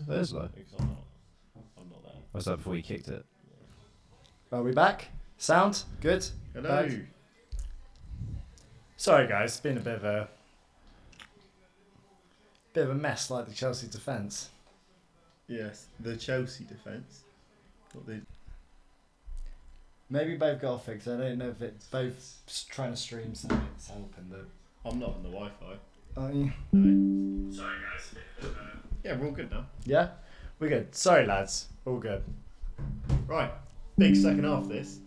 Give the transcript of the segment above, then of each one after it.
It is though. Because I'm not there. Was that before you kicked it? Are we back? Sound? Good? Hello. Back? Sorry guys, it's been a bit of a mess like the Chelsea defence. Yes, the Chelsea defence. Maybe both got fixed. I don't know if it's both trying to stream something it's helping the... I'm not on the Wi-Fi. Are you? No. Sorry guys. Yeah, we're all good now. Yeah? We're good. Sorry lads. All good. Right. Big second half this.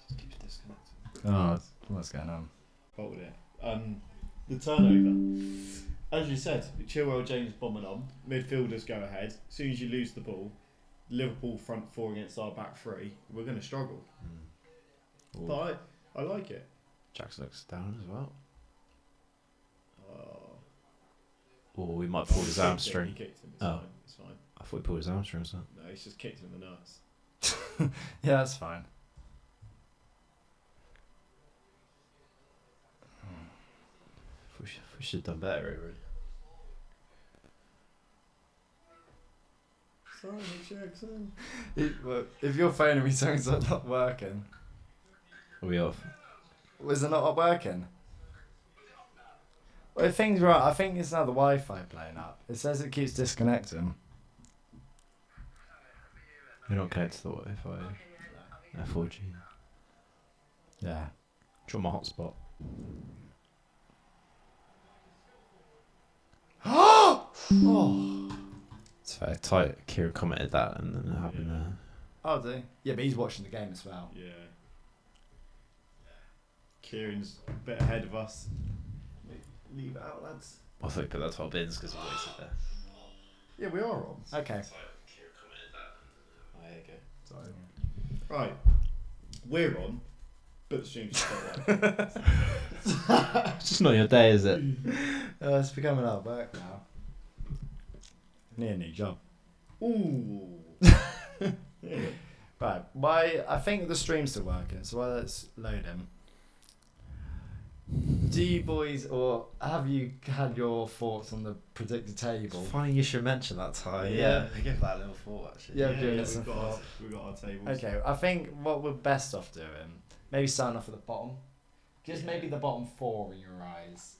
Just keeps disconnecting. Oh, what's going on? Bolted it. The turnover. As you said, Chilwell, James bombing on. Midfielders go ahead. As soon as you lose the ball, Liverpool front four against our back three, we're going to struggle. But I like it. Jackson looks down as well. Oh. Or we might pull his hamstring. He kicked him. It's Oh. fine. It's fine. I thought he pulled his hamstring or something. No, he's just kicked him in the nuts. Yeah, that's fine. We should have done better, really. Sorry, Jackson. If you're phoning me something's not working... Are we off? Was it not working? Well, if things right, I think it's now the Wi-Fi playing up. It says it keeps disconnecting. We're not connected to the Wi-Fi. 4G. Yeah. Draw my hotspot. Oh! It's very tight. Kieran commented that and then it happened there. Oh, do you? Yeah, but he's watching the game as well. Yeah. Kieran's a bit ahead of us. Leave it out, lads. I thought we put that 12 bins because we waited there. Yeah, we are on. Okay. Oh, there you go. Sorry. Right. We're on, but the stream's just not working. It's just not your day, is it? It's becoming our work now. Need a new job. Ooh. Yeah. Right. I think the stream's still working, so let's load him. Do you boys, or have you had your thoughts on the predicted table? It's funny you should mention that, Ty. Yeah. I give that a little thought, actually. Yeah, we've got our tables. Okay, I think what we're best off doing, maybe starting off at the bottom. Just maybe the bottom four in your eyes.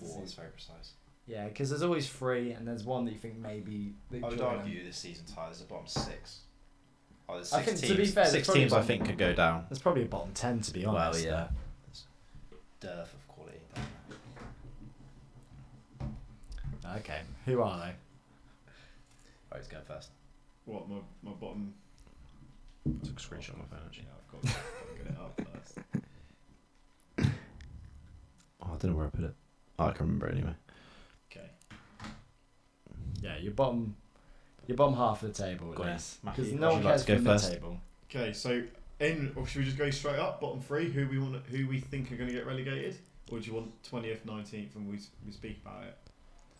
4 is very precise. Yeah, because there's always 3, and there's one that you think maybe... I would argue this season, Ty, there's a bottom 6. Oh, there's I 6 think, teams. to be fair, 6 teams I think could go down. There's probably a bottom 10, to be honest. Well, yeah. Dearth of quality down there. Okay, who are they? Right, he's going first. What, my bottom... I took a screenshot on my phone, actually. Yeah, I've got to get it up first. Oh, I don't know where I put it. Oh, I can remember it anyway. Okay. Yeah, your bottom half of the table, at Go on, least. Matthew, Because would no one you like cares to go for the first? table. Okay, so should we just go straight up, bottom 3, who we think are going to get relegated? Or do you want 20th, 19th, and we speak about it?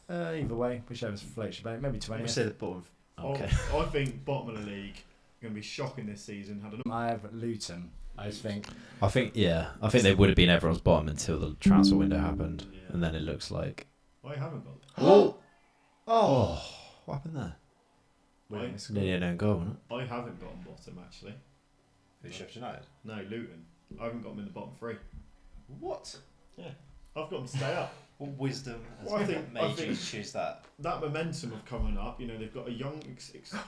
Either way, whichever's floats your boat. Maybe Let me 20th. say the bottom. Okay. I think bottom of the league going to be shocking this season. I have Luton, I think. I think they would have been everyone's bottom until the transfer window happened, Yeah. and then it looks like. I haven't got it. Oh, what happened there? Nearly an own goal, wasn't I haven't got them bottom, actually. it? Sheffield United. No, Luton. I haven't got them in the bottom 3. What? I've got them to stay up. What wisdom has Well, I think- you choose that? That momentum of coming up, they've got a young...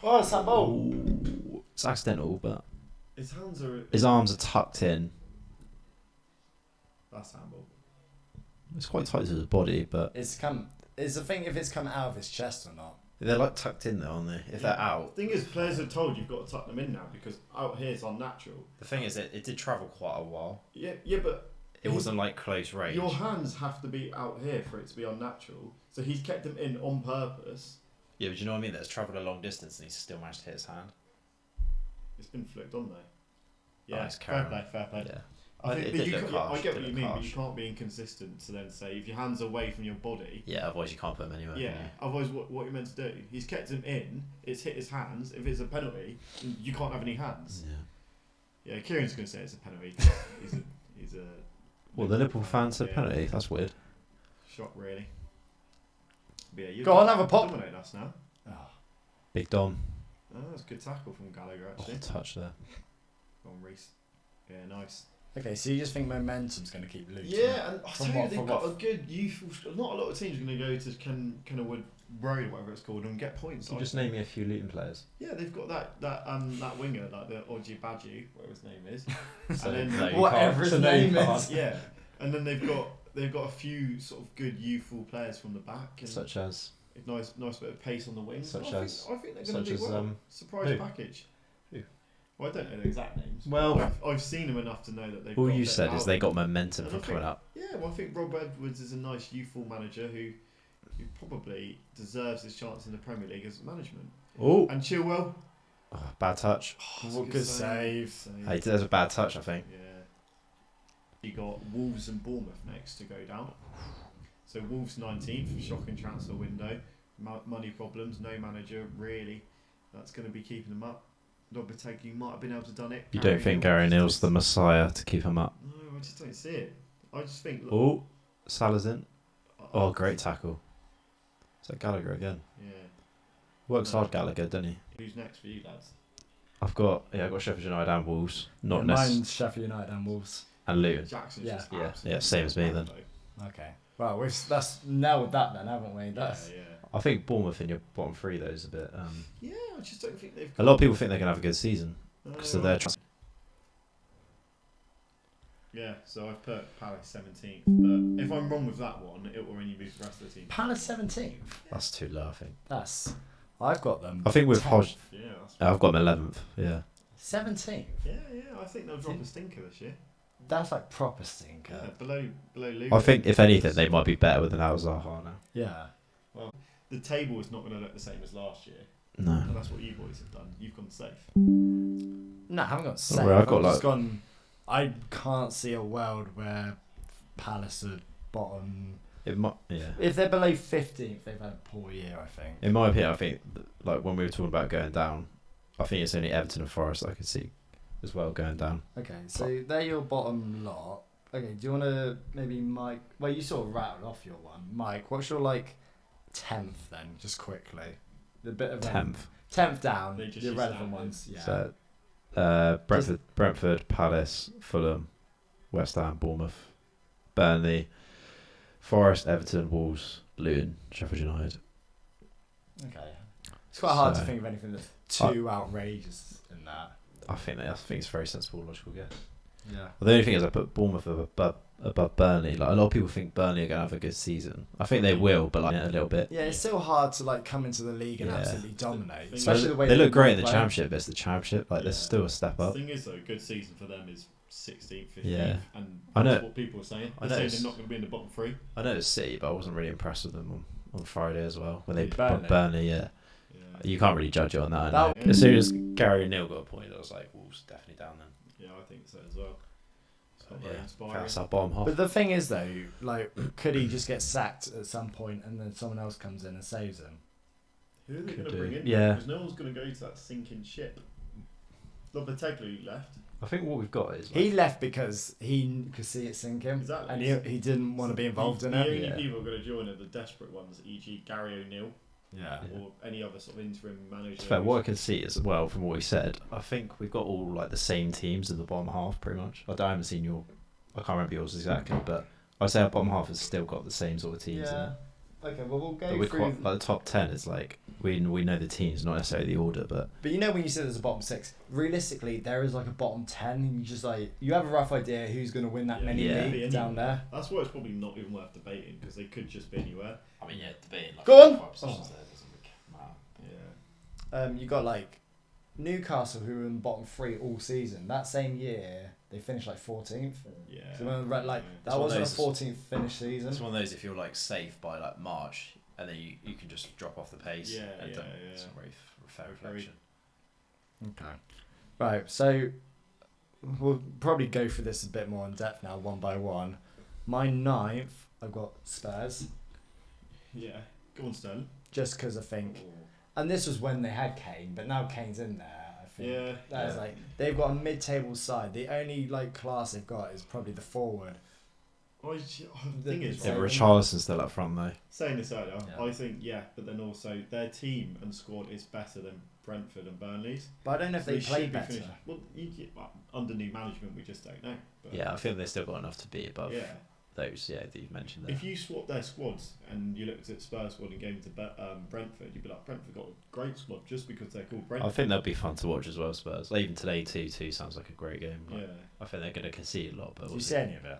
Oh, it's that ball. Ooh, it's accidental, but His hands are... his arms are tucked in. That's handball. It's quite tight to his body, but It's the thing if it's come out of his chest or not. they're like tucked in though, aren't they? If they're out. The thing is, players are told you've got to tuck them in now because out here it's unnatural. The thing is, it did travel quite a while. Yeah, but It wasn't like close range. your hands have to be out here for it to be unnatural. So he's kept them in on purpose. Yeah, but do you know what I mean? That's travelled a long distance and he's still managed to hit his hand. It's been flicked on though. Oh, Yeah, it's fair Karen. play. Yeah. I think It that did you look ca- harsh, I get it what did you look mean, but harsh. you can't be inconsistent to then say if your hands are away from your body. Yeah, otherwise you can't put him anywhere. Yeah, can you? otherwise what you're meant to do? He's kept him in, it's hit his hands. If it's a penalty, you can't have any hands. Yeah. Yeah, Kieran's going to say it's a penalty. he's a Well, the Liverpool fans said Yeah. penalty. That's weird. Shock, really. But yeah, you Go on, have a pop. dominate us now. Oh. Big Dom. Oh, that's a good tackle from Gallagher, actually. Touch there. On Reece. Yeah, nice. Okay, so you just think momentum's going to keep losing? Yeah, and I From tell you, what- they've from got what- a good youthful. Not a lot of teams are going to go to Kenilworth Road or whatever it's called and get points. Can you just name me a few Luton players? Yeah, they've got that winger, like the Oji Badju, whatever his name is. So, and then no, you Whatever can't. his So no, you name can't. is. yeah, and then they've got a few sort of good youthful players from the back and Such as. a nice bit of pace on the wings. Such I as- think they're going to do such as, well. Surprise who? package. Who? Well, I don't know the exact names. Well, I've seen them enough to know that they've. all got a you bit said about is they them. got momentum And from I think- coming up. Yeah, well, I think Rob Edwards is a nice youthful manager who probably deserves his chance in the Premier League as management. Oh, And Chilwell, bad touch. it's a Well, good save. Hey, there's a bad touch, I think. Yeah. You got Wolves and Bournemouth next to go down. So Wolves 19th, shocking transfer window, money problems, no manager really. That's going to be keeping them up. Lopetegui might have been able to done it. You don't think Gary Neal's the messiah to keep him up? No, I just don't see it. I just think. Oh, Salah's in. Oh, great tackle. Is that Gallagher again? Yeah. Works hard, Gallagher, doesn't he? Who's next for you lads? I've got Sheffield United and Wolves, not Yeah, necessarily, mine's Sheffield United and Wolves. and Luton. Jackson's Yeah. just Yeah, absolutely yeah, same as me then. though. Okay. Well, that's nailed that then, haven't we? That's Yeah. I think Bournemouth in your bottom three though is a bit. Yeah, I just don't think they've. A lot of people think they're gonna have a good season No, because of their. Yeah, so I've put Palace 17th, but if I'm wrong with that one, it will only move the rest of the team. Palace 17th. That's too low, I think. I've got them. I think with 10th. Hodge, Yeah, that's I've got them 11th. Yeah. 17th. yeah. I think they'll drop a stinker this year. That's like proper stinker. Yeah, below Luton. I think if anything, they might be better with an Al Zaha now. Yeah. The table is not going to look the same as last year, No. and that's what you boys have done. You've gone safe. No, I haven't got safe. Well, I've got, just gone. I can't see a world where Palace are bottom. It might. Yeah. If they're below 15th, they've had a poor year, I think. In my opinion, I think like when we were talking about going down, I think it's only Everton and Forest I could see as well going down. Okay, so they're your bottom lot. Okay, do you want to maybe Mike? Well, you sort of rattled off your one. Mike, what's your 10th then, just quickly? The bit of 10th down, They just the use relevant that, ones. Yeah. So, Brentford, Palace, Fulham, West Ham, Bournemouth, Burnley, Forest, Everton, Wolves, Luton, Sheffield United. Okay. It's quite hard to So- think of anything that's too outrageous in that. I think it's a very sensible, logical guess. Yeah. Well, the only thing is I put Bournemouth above Burnley. Like a lot of people think Burnley are going to have a good season. I think they will, but like a little bit. Yeah, it's still hard to come into the league and Yeah. absolutely dominate. They Especially the way they look they've great in been the playing. championship, but it's the championship. Like there's Yeah. still a step The up. thing is, though, a good season for them is 16th, 15th, Yeah. and I know- that's what people are saying. I They're know saying they're not going to be in the bottom three. I know it's City, but I wasn't really impressed with them on Friday as well when they Burnley. Burnley. Yeah, Yeah, you can't really judge it on that. I That- know. As soon as Gary Neal got a point, I was like, Wolves definitely down then. yeah, I think so as well. It's not very Yeah, inspiring. that's our bottom half. But the thing is, though, could he just get sacked at some point and then someone else comes in and saves him? Who are they Could going to do. bring in? Yeah. Because no one's going to go to that sinking ship. Lopetegui left. I think what we've got is He left because he could see it sinking, Exactly. and he didn't want to be involved in the it. only Yeah. people going to join are the desperate ones, e.g. Gary O'Neill Yeah. Yeah. or any other sort of interim manager. It's fair. What I can see as well from what we said, I think we've got all like the same teams in the bottom half pretty much. I haven't seen I can't remember yours exactly, but I'd say our bottom half has still got the same sort of teams in it. Okay, well we'll go But we're through. quite, like the top 10 is like we know the teams, not necessarily the order, but But when you said there's a bottom 6, realistically there is like a bottom 10, and you just you have a rough idea who's going to win that Yeah, many yeah. leagues down there. That's why it's probably not even worth debating because they could just be anywhere. I mean debating like Go on! 5 positions there doesn't make Yeah. You got Newcastle, who were in the bottom 3 all season. That same year they finished 14th. Yeah. So when, Yeah. that It's one wasn't a of those- 14th finish season. It's one of those if you're like safe by like March and then you can just drop off the pace. Yeah, and yeah, It's yeah. a very fair reflection. Okay. Right, so we'll probably go through this a bit more in depth now, one by one. My 9th, I've got Spurs, Yeah. Go on, Sterling. just because I think, and this was when they had Kane, but now Kane's in there. I think Yeah. that's they've got a mid-table side. The only class they've got is probably the forward. The thing is, Yeah, right, Richarlison's still up front though. saying this earlier, Yeah. I think but then also their team and squad is better than Brentford and Burnley's. But I don't know if they play should be better. finished. Well, under new management, we just don't know. But Yeah, I feel they've still got enough to be above yeah. those. Yeah, that you've mentioned there. If you swap their squads and you looked at Spurs squad and gave them to Brentford, you'd be like, Brentford got a great squad just because they're called Brentford. I think they'll be fun to watch as well. Spurs. Like, even today, 2-2 sounds like a great game. Like, Yeah. I think they're going to concede a lot, but Did you we'll see see. any of it?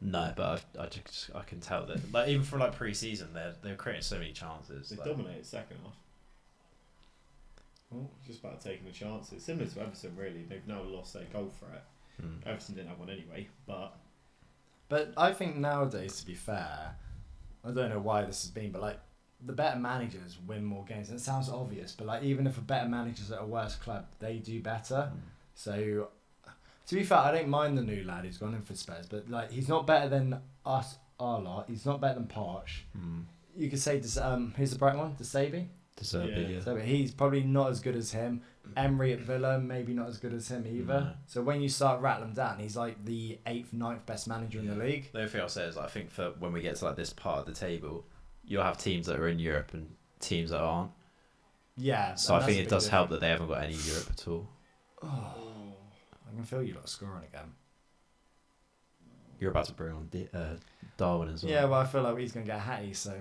No, but I can tell that. Like, even from like pre-season, they're creating so many chances. They Like, dominated second half. Just about taking the chances. Similar to Everton, really. They've now lost their goal threat. Everton didn't have one anyway, but I think nowadays, to be fair, I don't know why this has been, but like the better managers win more games. And it sounds obvious, but like even if a better manager's at a worse club, they do better. So to be fair, I don't mind the new lad who's gone in for Spurs, but like he's not better than us, our lot. He's not better than Poch. You could say, who's the bright one? DeSabi? yeah. So he's probably not as good as him. Emery at Villa, maybe not as good as him either. No. So when you start rattling down, he's like the 8th, 9th best manager in the league. The only thing I'll say is, like, I think for when we get to like this part of the table, you'll have teams that are in Europe and teams that aren't. Yeah. So I think it does help that they haven't got any Europe at all. Oh, I can feel you lot scoring again. You're about to bring on Darwin as well. Yeah, well, I feel like he's going to get a hattie, so.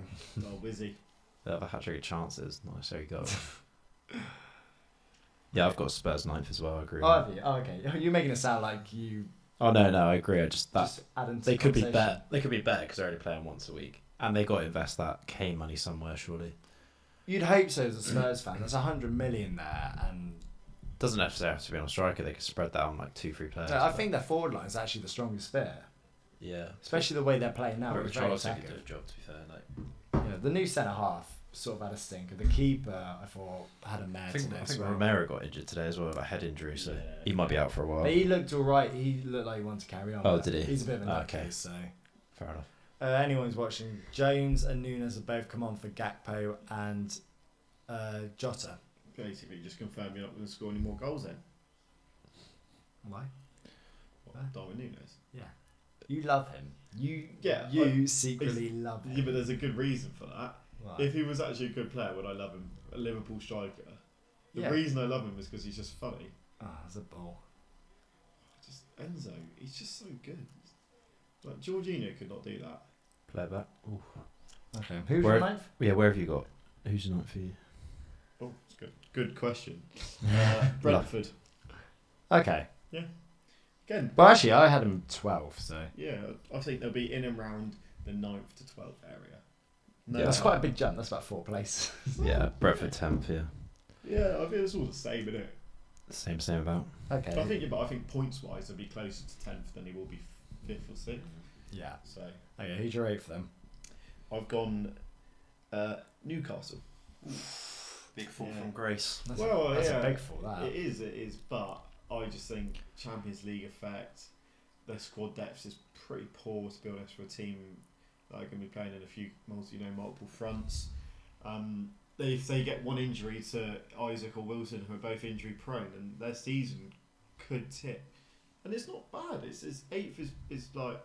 busy. They have a hat-trick of chances, not necessarily goals. Yeah, I've got Spurs 9th as well. I agree. Oh, have you? Oh, okay. You're making it sound like you. Oh no, I agree. I just add into they the could be conversation. better. They could be better because they're only playing once a week, and they got to invest that Kane money somewhere. Surely You'd hope so as a Spurs fan. There's 100 million there, and doesn't necessarily have to be on a striker. They could spread that on like 2-3 players. I think their forward line is actually the strongest bit, yeah, especially the way they're playing now. But It's very Richarlison could do attacking. a job. To be fair, like Yeah, the new centre half sort of had a stinker. The keeper, I thought, had a mare I today. think as well. Romero got injured today as well, like head injury, so Yeah. he might be out for a while. But he looked alright. He looked like he wanted to carry on. Oh, but did he? He's a bit of a Okay. nutcase, so. Fair enough. Anyone's watching, Jones and Nunes have both come on for Gakpo and Jota. Basically, just confirm you're not going to score any more goals then. Why? Darwin Nunes. Yeah. You love him. You secretly love him. Yeah, but there's a good reason for that. Why? If he was actually a good player, would I love him? A Liverpool striker. The Yeah. reason I love him is because he's just funny. That's a ball. Just Enzo, he's just so good. Like Jorginho could not do that. Play it back. Ooh. Okay. Who's Where- your ninth? Yeah, where have you got? Who's your 9th for you? Oh, it's good. Good question. Brentford. Okay. Again. Well, actually, I had him 12, so. Yeah, I think they'll be in and around the 9th to 12th area. Yeah. That's quite a big jump. That's about 4 places. Yeah, Brentford 10th. Yeah, Yeah, I think it's all the same, isn't it? same about. Okay. I think points wise, they'll be closer to 10th than he will be 5th or 6th. Yeah. So Okay, who's your 8th then? I've gone Newcastle. Big fall Yeah. from grace. That's, Well, a big fall, that. It is, but I just think Champions League effect, their squad depth is pretty poor, to be honest, for a team that are going to be playing in a few multiple fronts. If they get one injury to Isaac or Wilson, who are both injury prone, and their season could tip. And it's not bad. It's 8th is like,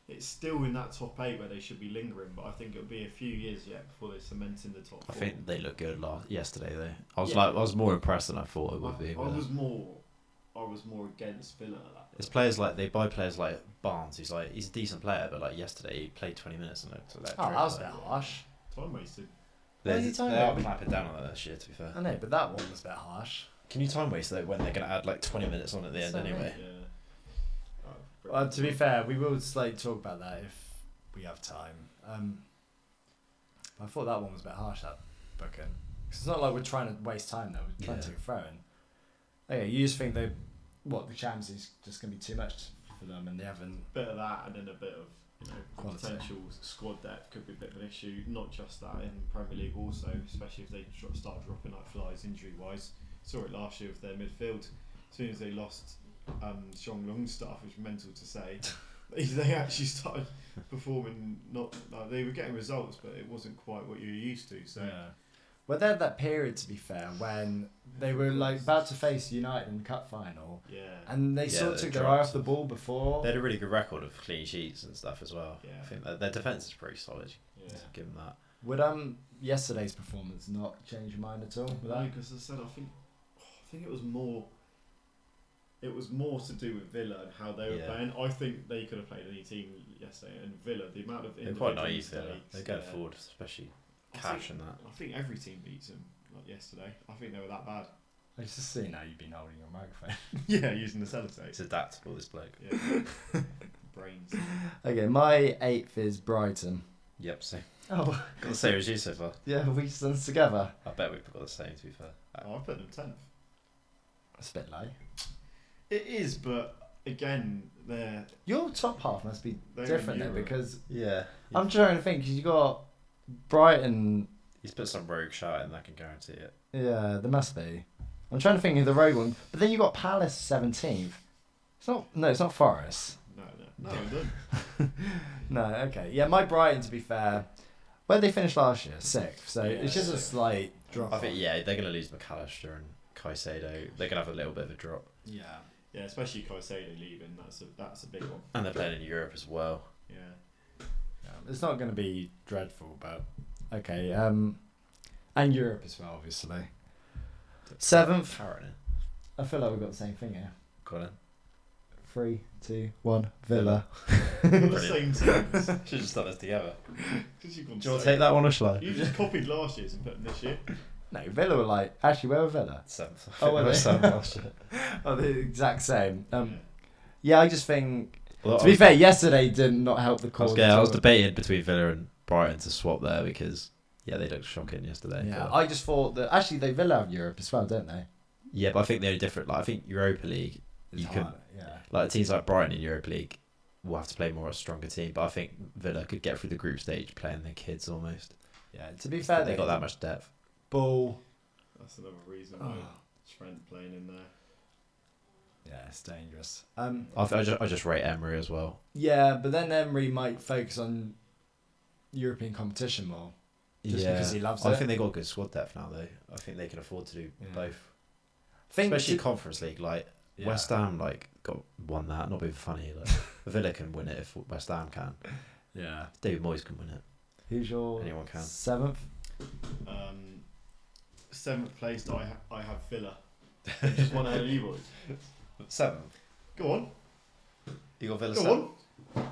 it's still in that top 8 where they should be lingering, but I think it'll be a few years yet before they cement in the top 4. I think they look good yesterday though. Yeah. I was more impressed than I thought it would be. I was more against Villa at that. It's players like they buy players like Barnes. He's a decent player, but like yesterday he played 20 minutes and looked electric. Oh, that was a bit harsh. Time wasted. What are you They talking are about? clamping down on that this year, to be fair. I know, but that one was a bit harsh. Can you time waste though when they're going to add like 20 minutes on at the end So anyway? Yeah. Well, to be fair, we will talk about that if we have time. I thought that one was a bit harsh, that booking. 'Cause it's not like we're trying to waste time though. We're trying to take a throw in. Okay, you just think the Champions League's just going to be too much for them, and they haven't. Bit of that, and then a bit of Quality. potential squad depth could be a bit of an issue. Not just that in Premier League, also, especially if they start dropping like flies injury wise. Saw it last year with their midfield. As soon as they lost Sean Longstaff, which is mental to say, they actually started performing. Not like they were getting results, but it wasn't quite what you were used to. So Well, they had that period, to be fair, when they were like about to face United in the cup final, and they sort of took their eye off the ball before. They had a really good record of clean sheets and stuff as well. Yeah. I think their defence is pretty solid. Yeah. Give them that. Would yesterday's performance not change your mind at all? No, because as I said, I think it was more. It was more to do with Villa and how they were playing. I think they could have played any team yesterday, and Villa, the amount of they're quite naive. Villa. They go forward, especially cash and that. I think every team beats them. Like yesterday, I think they were that bad. I just see now you've been holding your microphone. Yeah, using the sellotape. It's adaptable, this bloke. Yeah. Brains. Okay, my 8th is Brighton. Yep, same. Oh, got the same as you so far. Yeah, we've done this together. I bet we've got the same, to be fair. I put them 10th. That's a bit low. It is, but again, your top half must be different though, because I'm trying to think, because you got Brighton. He's put some rogue shot in that can guarantee it. Yeah, there must be. I'm trying to think of the rogue one, but then you got Palace 17th. It's not Forest. No, I'm done. No, okay. Yeah, my Brighton, to be fair, where they finished last year, 6th. So it's just a slight drop. I think they're going to lose McAllister and Caicedo. They're going to have a little bit of a drop. Yeah. Yeah, especially Caicedo leaving. That's a big one. And they're playing in Europe as well. Yeah. It's not going to be dreadful, but okay. And Europe as well, obviously. 7th. I feel like we've got the same thing here. Got it. 3, 2, 1. Villa. The same teams. Should just done this together. Do you want to take that one or shall I? You just copied last year's and put in this year. No, Villa were actually, where were Villa? 7th. Oh, were they? 7th last year. Oh, the exact same. Yeah, I just think. Well, to be fair, yesterday did not help the cause. I was debating between Villa and Brighton to swap there because they looked shocking yesterday. Yeah, I just thought that actually they Villa have Europe as well, don't they? Yeah, but I think they're different. Like I think Europa League, like teams like Brighton in Europa League will have to play more a stronger team. But I think Villa could get through the group stage playing their kids almost. Yeah, to be fair, they got that much depth. Ball. That's another reason why Trent playing in there. Yeah, it's dangerous. I just rate Emery as well. Yeah, but then Emery might focus on European competition more. Just because he loves it. I think they got good squad depth now, though. I think they can afford to do both. Especially Conference League, West Ham won that. Not being funny, Villa can win it if West Ham can. Yeah, David Moyes can win it. Who's your anyone can? 7th? 7th place, I have Villa. Just one out of you boys. 7th. Go on. You got Villa. Go on.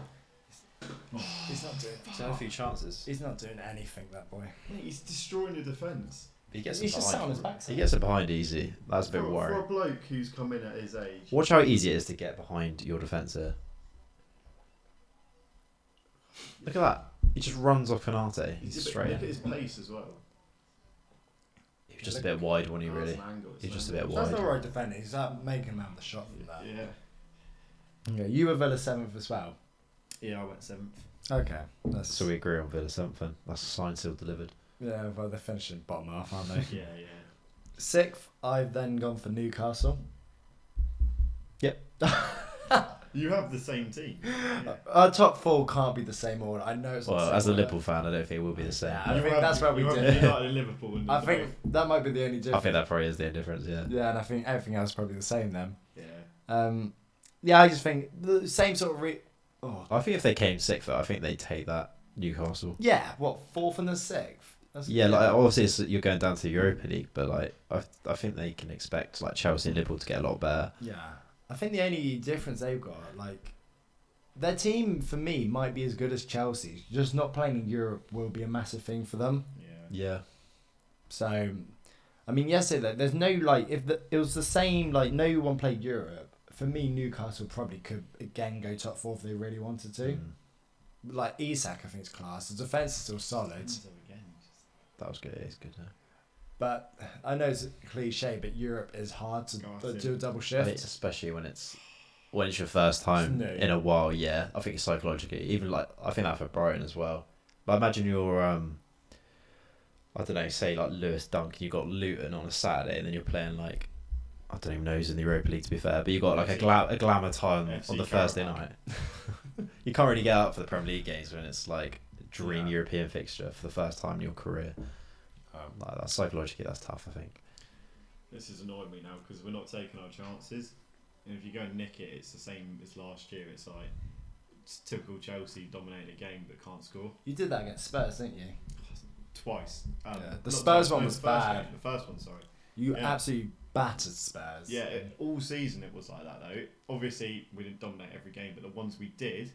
He's not doing. He's had a few chances. He's not doing anything, that boy. Mate, he's destroying the defence. He gets He's just sat on his backside. He gets it behind easy. That's a bit worrying. For a bloke who's come in at his age. Watch how easy it is to get behind your defence here. Look at that. He just runs off Canate. He's straight. Look at his pace as well. He was just a bit wide, wasn't he, really? He's just a bit wide. That's not right defending. He's making him have the shot from that. Yeah. Yeah, you were Villa 7th as well. Yeah, I went 7th. Okay. So we agree on Villa 7th then. That's a sign still delivered. Yeah, well, they're finishing bottom half, aren't they? Yeah. 6th, I've then gone for Newcastle. Yep. You have the same team. Yeah. Our top 4 can't be the same order. I know it's not the same as a order. Liverpool fan, I don't think it will be the same. Yeah, I think that's where we did. United and Liverpool. I think that might be the only difference. I think that probably is the only difference, yeah. Yeah, and I think everything else is probably the same then. Yeah. Yeah, I just think the same sort of... I think if they came 6th, though, I think they'd take that, Newcastle. Yeah, what, 4th and then 6th? Obviously you're going down to the Europa League, but I think they can expect Chelsea and Liverpool to get a lot better. Yeah, I think the only difference they've got, their team for me might be as good as Chelsea's. Just not playing in Europe will be a massive thing for them. Yeah. So, I mean, yesterday there's no it was the same no one played Europe. For me, Newcastle probably could again go top 4 if they really wanted to. Isak, I think is class. The defense is still solid. That was good. It's good. Yeah. But I know it's a cliche, but Europe is hard to do a double shift, especially when it's your first time in a while. Yeah, I think it's psychologically. Even I think that for Brighton as well. But imagine you're I don't know, say Lewis Dunk, you got Luton on a Saturday, and then you're playing I don't even know who's in the Europa League to be fair, but you got a glamour time on the Thursday night. You can't really get out for the Premier League games when it's dream European fixture for the first time in your career. Like that psychologically, that's tough. I think. This is annoying me now because we're not taking our chances. And if you go and nick it, it's the same as last year. It's like it's typical Chelsea dominating a game but can't score. You did that against Spurs, didn't you? Twice. The Spurs one was the bad. The first one, sorry. You absolutely battered Spurs. Yeah, all season it was like that though. Obviously, we didn't dominate every game, but the ones we did,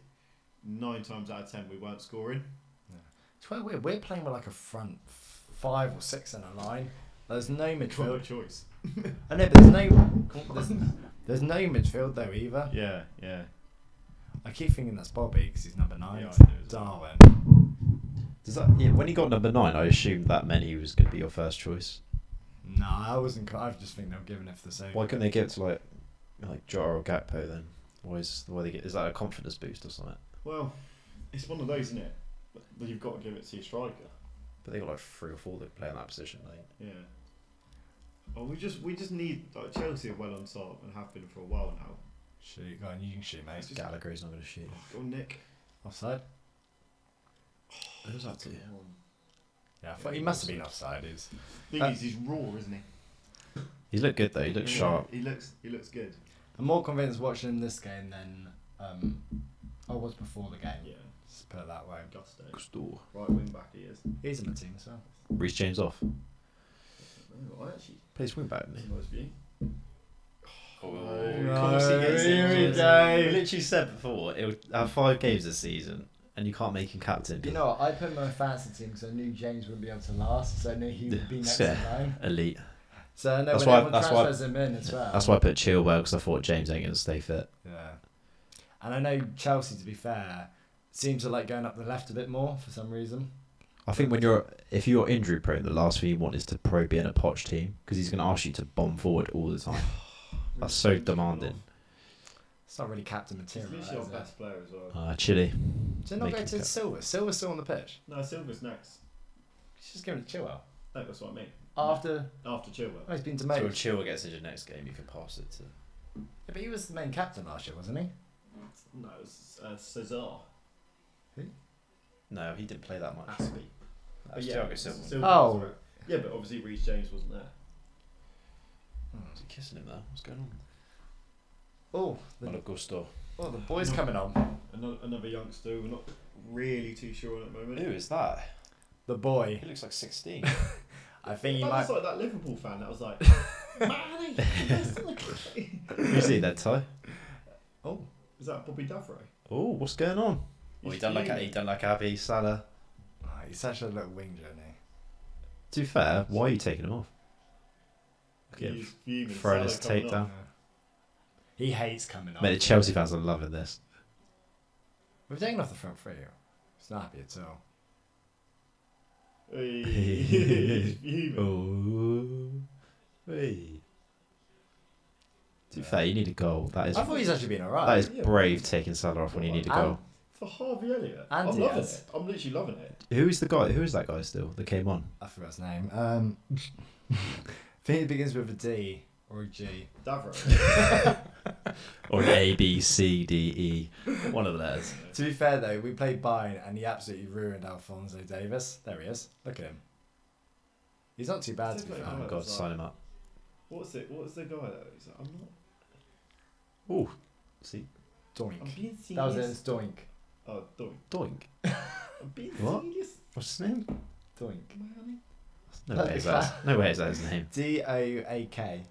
9 times out of 10 we weren't scoring. Yeah. It's quite weird. We're playing with like a front 5 or 6 in a line. There's no midfield. No choice. I know, but there's no midfield though either. Yeah, yeah. I keep thinking that's Bobby because he's number 9. Yeah, I know. Darwin. Does that? Yeah, when you got number 9, I assumed that meant he was going to be your first choice. No, I wasn't. I just think they were giving it for the sake. Why couldn't they give it to like Jota or Gakpo then? Is that a confidence boost or something? Well, it's one of those, isn't it? But you've got to give it to your striker. But they got like 3 or 4 that play in that position. Like. Yeah. Oh, we just need Chelsea are well on top and have been for a while now. Shoot, go on, you can shoot, mate. Gallagher's not going to shoot. Go on, Nick. Offside. Who's that to? Yeah, I thought he must have been offside. He's raw, isn't he? He's looked good though. He looks sharp. He looks good. I'm more convinced watching this game than I was before the game. Yeah. Just put it that way. Gusto. Right wing back he is. He's in the team as well. Reece James off. Oh, actually. Plays wing back, didn't he? Nice view. Here we go. You literally said before he'll have 5 games this season, and you can't make him captain. You know what? I put him on a fantasy team because I knew James wouldn't be able to last, so I knew he would be next in line. Elite. So I know That's when why- everyone that's why- transfers him in as well. That's why I put Chilwell, because I thought James ain't going to stay fit. Yeah. And I know Chelsea, to be fair, seems to like going up the left a bit more for some reason. I think if you're injury prone, the last thing you want is to probably be in a Poch team, because he's going to ask you to bomb forward all the time. That's so demanding. It's not really captain material. He's literally our best player as well. Chilly. Does it not go to Silver? Silver's still on the pitch. No, Silver's next. He's just giving it to Chilwell. No, that's what I mean. After Chilwell. Oh, he's been So demoted. if Chilwell gets injured next game, you can pass it to... Yeah, but he was the main captain last year, wasn't he? No, it's Cesar. No, he didn't play that much. Aspie. That was But Thiago Silva. Silva Oh. was right. Yeah, but obviously Reece James wasn't there. Is he kissing him there? What's going on? Oh, Not a Gusto. the boy's coming on. Another youngster. We're not really too sure at the moment. Who is that? The boy. He looks like 16. I think he That might. was like that Liverpool fan that was like, Manny, best in the country. Who's he then, Ty? Oh, is that Bobby Davro? Oh, what's going on? Well, he done like Abby Salah. Oh, he's such a little wing journey. To be fair, why are you taking him off? Look at him He's fuming. throwing his Salah tape coming down. on. He hates coming on. Mate, the Chelsea fans are loving this. We've taken off the front three. It's not happy at all. He's fuming. Oh. Hey. To be fair, you need a goal. That is. I thought he's actually been alright. That is Yeah. brave taking Salah off when you need a goal. For Harvey Elliott. And I'm loving Diaz. it. I'm literally loving it. Who is the guy? Who is that guy still that came on? I forgot his name. I think it begins with a D or a G. Davro. Or an A, B, C, D, E. One of the letters. To be fair though, we played Bourne and he absolutely ruined Alphonso Davis. There he is. Look at him. He's not too bad to be fair. Oh, God, sign him up. What's the guy though? He's like, I'm not. Oh, see. Doink. I'm being serious. That was it. It's Doink. Oh, Doink. Doink. I'm being What? serious. What's his name? Doink. Manny. No way is that his name. D-O-A-K.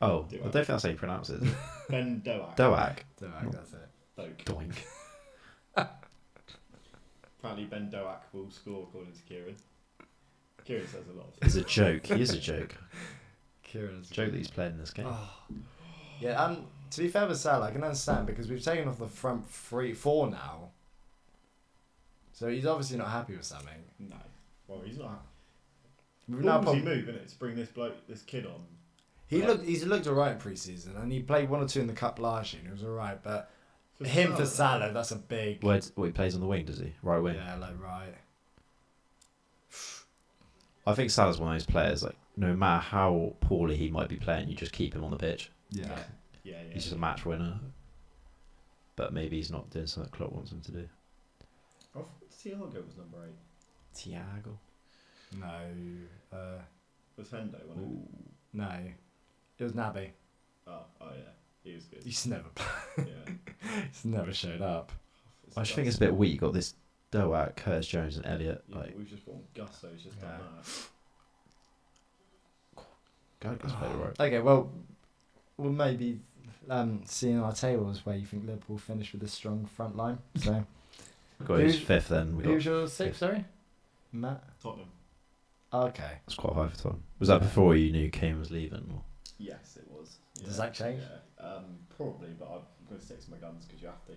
Oh, Doak. I don't think that's how you pronounce it. Ben Doak. Doak. Doink, that's it. Doak. Doink. Apparently Ben Doak will score according to Kieran. Kieran says a lot. It's a joke. He is a joke. Kieran's Joke that he's playing in this game. Oh. Yeah, to be fair with Salah, I can understand because we've taken off the front 4 now. So he's obviously not happy with something. No. Well, he's not. We've now Ballsy move, innit? To bring this kid on. He's looked alright in pre-season and he played 1 or 2 in the cup last year and it was alright, but for Salah, that's a big... What he plays on the wing, does he? Right wing? Yeah, like right. I think Salah's one of those players, like, no matter how poorly he might be playing, you just keep him on the pitch. Yeah. Yeah. He's just a match winner. But maybe he's not doing something Klopp wants him to do. I thought Thiago was number 8. Thiago. No. It was Hendo, wasn't it? No. It was Naby. Oh yeah. He was good. He's never Yeah. He's never showed up. I just think it's a bit weak. You got this Doak, Curtis Jones, and Elliott. Yeah, Like, we've just got Gusso's just done that. Gallagher's played alright. Okay, well, we'll maybe see in our tables where you think Liverpool finish with a strong front line. So, Got his fifth then. who's your sixth, sorry? Matt? Tottenham. Okay. That's quite high for Tom. Was that before you knew Kane was leaving? Or? Yes, it was. Yeah. Does that change? Yeah. Probably, but I'm going to stick to my guns because you have to.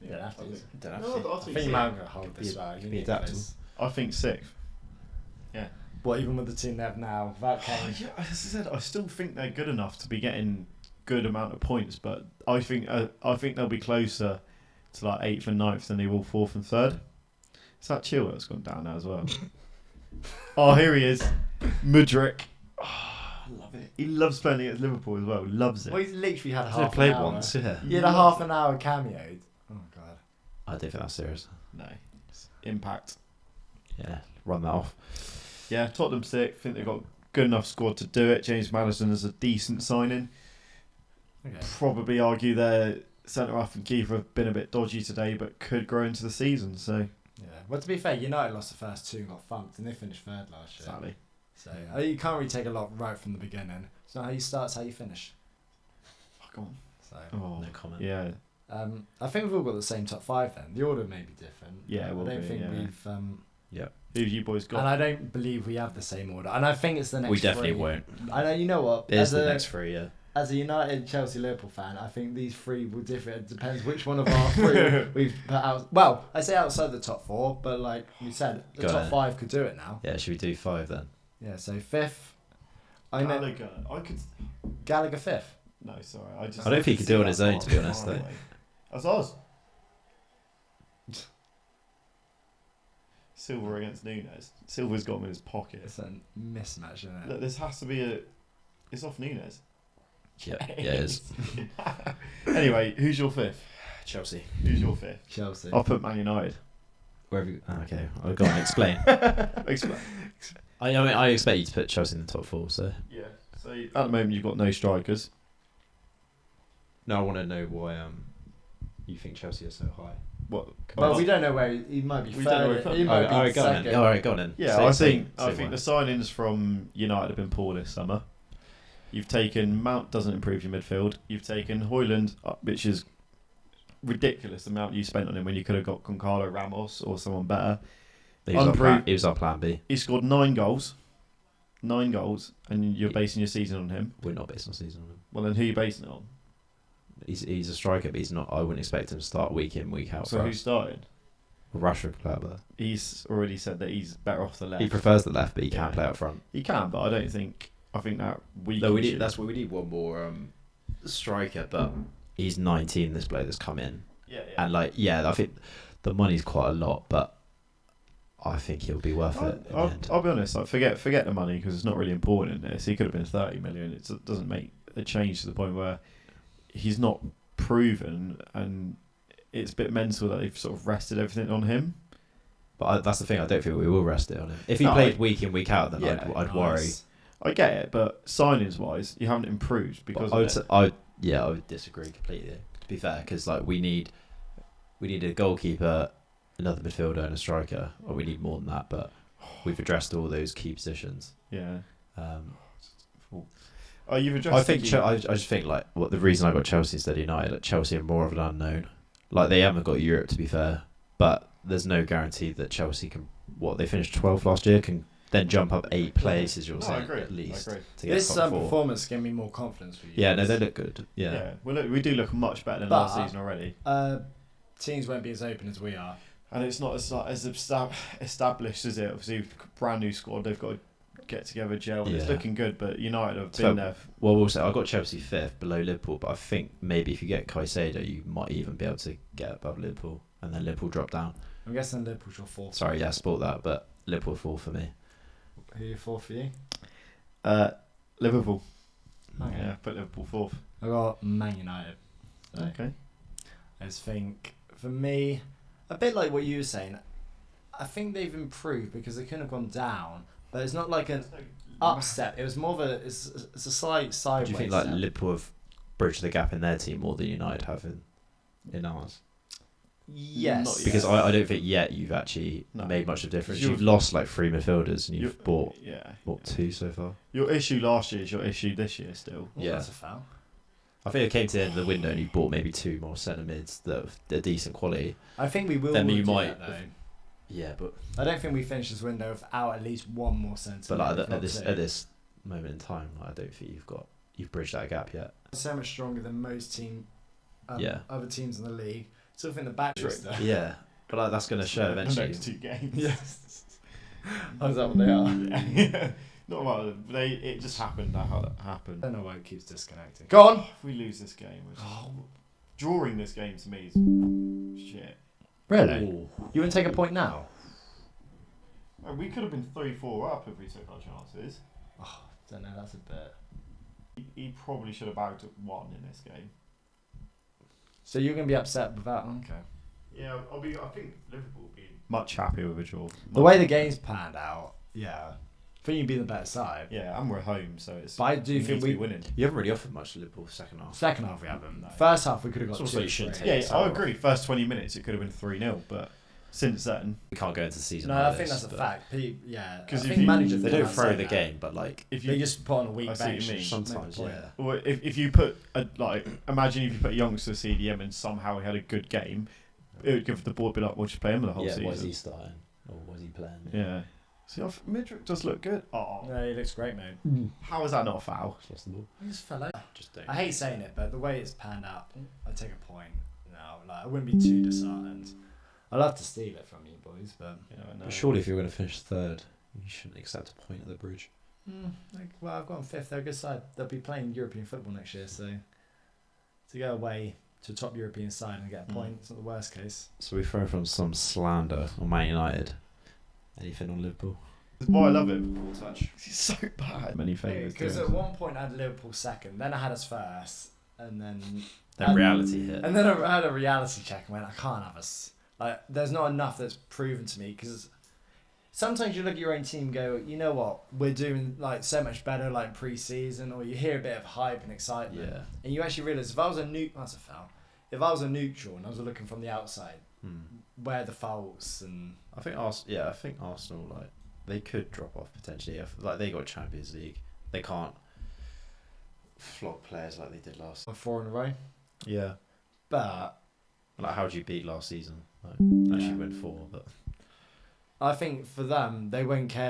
Yeah, have to. I think- Don't No, I think you might hold this well. be adaptable. I think sixth. What, even with the team they have now, without Kane? Yeah, as I said, I still think they're good enough to be getting good amount of points, but I think they'll be closer to like 8th and 9th than they will 4th and 3rd. It's that Chilwell's gone down now as well. Oh, here he is, Mudryk. Oh, I love it. He loves playing against Liverpool as well. Loves it. Well, he's literally had He's half played an hour. once, yeah. He had a half an hour cameoed. Oh, God. I don't think that's serious. No, it's impact. Yeah, run that off. Yeah, Tottenham 6th. I think they've got good enough squad to do it. James Maddison is a decent signing. Okay. Probably argue their centre half and keeper have been a bit dodgy today, but could grow into the season. So Yeah. Well, to be fair, United lost the first two and got thumped, and they finished third last year. sadly, So you can't really take a lot right from the beginning. It's not how you start, it's how you finish. oh, go on. So Oh, No comment. yeah. I think we've all got the same top five then. The order may be different. Yeah, it I will don't be, think yeah. we've. Yeah. Who have you boys got? And I don't believe we have the same order. And I think it's the next We definitely three. won't. I know, you know what? It is the next three, yeah. As a United, Chelsea, Liverpool fan, I think these three will differ. It depends which one of our three we've put out. Well, I say outside the top four, but like you said, the Go top on. five could do it now. Yeah, should we do 5 then? Yeah, so fifth. I know Gallagher. I could. Gallagher fifth. No, sorry. I I don't think he could do it on his own, to be honest, though. That's ours. Silver against Nunes. Silver's got him in his pocket. It's a mismatch, isn't it? Look, this has to be a. It's off Nunes. Yeah, yeah, it is. Anyway, who's your fifth? Chelsea. Who's your fifth? Chelsea. I'll put Man United. Wherever you... Okay, I'll go and explain. Explain. I mean, I expect you to put Chelsea in the top 4, so... Yeah. So at the moment you've got no strikers. No, I want to know why you think Chelsea are so high. What? Well, we don't know where he might be We don't know where third. he He might be Alright, go on second. then. Alright, go on then. Yeah, Say I think why. the signings from United have been poor this summer. You've taken Mount, doesn't improve your midfield. You've taken Højlund, which is ridiculous the amount you spent on him when you could have got Goncalo Ramos or someone better. He was our plan B. He scored 9 goals. 9 goals, and you're basing your season on him. We're not basing our season on him. Well, then who are you basing it on? He's a striker, but he's not. I wouldn't expect him to start week in, week out. So who's starting? Rashford could play up there. He's already said that he's better off the left. He prefers the left, but he Yeah. can't play up front. He can, but I don't think. I think that we. No, we need. That's why we need one more striker. But he's 19. This bloke that's come in, Yeah. and I think the money's quite a lot, but I think he'll be worth it. In the end. I'll be honest. Like, forget the money because it's not really important in this. He could have been 30 million. It doesn't make a change to the point where he's not proven, and it's a bit mental that they've sort of rested everything on him. But that's the thing. I don't think we will rest it on him. If he No, played week in, week out, then Yeah, I'd worry. I get it, but signings wise, you haven't improved because But of it. I would disagree completely. To be fair, because we need a goalkeeper, another midfielder, and a striker. Or we need more than that, but we've addressed all those key positions. Yeah. I You've addressed. think I just think what the reason I got Chelsea instead of United, Chelsea are more of an unknown. They haven't got Europe, to be fair, but there's no guarantee that Chelsea can. They finished 12th last year, can then jump up 8 places. You're saying I agree. at least I agree. to get This top 4. performance gave me more confidence for you. Yeah, no, they look good. Yeah. Well, look, we do look much better than But- last season already, Teams won't be as open as we are. and it's not as established as it. Obviously, brand new squad. They've got to get together, gel. It's Yeah. looking good, but United have So- been there. Well, we'll say I got Chelsea 5th below Liverpool, but I think maybe if you get Caicedo, you might even be able to get above Liverpool, and then Liverpool drop down. I'm guessing Liverpool's your fourth. Sorry, yeah, I sport that, but Liverpool 4 for me. Who are your fourth for you? Liverpool. Okay. Yeah, put Liverpool 4th. I got Man United. So Okay. I just think, for me, a bit like what you were saying, I think they've improved because they couldn't have gone down, but it's not like an upset. It was more of it's a slight sideways. Do you think like Liverpool have bridged the gap in their team more than United have in ours? Yes, because I don't think yet you've actually made much of a difference. You've lost like 3 midfielders and you've bought 2 so far. Your issue last year is your issue this year still. Yeah, that's a foul. I think it came to the end of the window and you bought maybe 2 more centre mids that are decent quality. I think we will. Then you do might. that, though. Yeah, but I don't think we finish this window without at least 1 more centre. But like at this moment in time, like, I don't think you've bridged that gap yet. So much stronger than most other teams in the league. So I think the back trick though. Yeah, but like, that's going to show eventually. The next 2 games. Yes. Oh, is that what they are? Yeah. Not well. It just happened. How that happened. I don't know why it keeps disconnecting. Go on. If we lose this game, drawing this game to me is shit. Really? Ooh. You wouldn't take a point now? We could have been 3-4 up if we took our chances. Oh, don't know. That's a bit. He probably should have bagged 1 in this game. So you're going to be upset with that? Okay. Yeah, I think Liverpool will be much happier with a draw. The way the game's panned out, yeah. I think you'd be the better side. Yeah, and we're home, so it's. But I do think we winning. You haven't really offered much to Liverpool second half. Second half we haven't. No. First half we could have got 2. Yeah, I agree. First 20 minutes it could have been 3-0, but since then We can't go into the season. No, like I think this, that's a but fact. Yeah, Because I think managers They do don't that throw say the that. game, but like if They you just put on a weak I see what bench. you mean. sometimes, Make a point. yeah. or if you put imagine if you put a youngster CDM and somehow he had a good game, it would give the board be like, we'll just play him the whole season. Was he starting or was he playing? Yeah. See, Midrick does look good. Oh, No, he looks great, mate. how is that not a foul? Just lost the ball. He just fell over. Just don't. I hate saying it, but the way it's panned out, I take a point. No, like I wouldn't be too disheartened. I'd love to steal it from you boys, but But surely, if you're going to finish 3rd, you shouldn't accept a point at the bridge. well, I've gone 5th. They're a good side. They'll be playing European football next year, so to go away to a top European side and get a point, it's not the worst case. So we throw from some slander on Man United. Anything on Liverpool? That's why I love it. Touch. He's so bad. Many favours. Because at one point I had Liverpool 2nd, then I had us 1st, and then Reality hit. And then I had a reality check and went, I can't have us. Like, there's not enough that's proven to me, because sometimes you look at your own team and go, you know what, we're doing like so much better like pre-season, or you hear a bit of hype and excitement, and you actually realise if I was that's a foul. If I was a neutral and I was looking from the outside, where are the fouls? And I think Arsenal like they could drop off potentially. Like they got Champions League, they can't flog players like they did last. 4 in a row. Yeah, But like how do you beat last season? Like, actually win 4, but I think for them, they won't care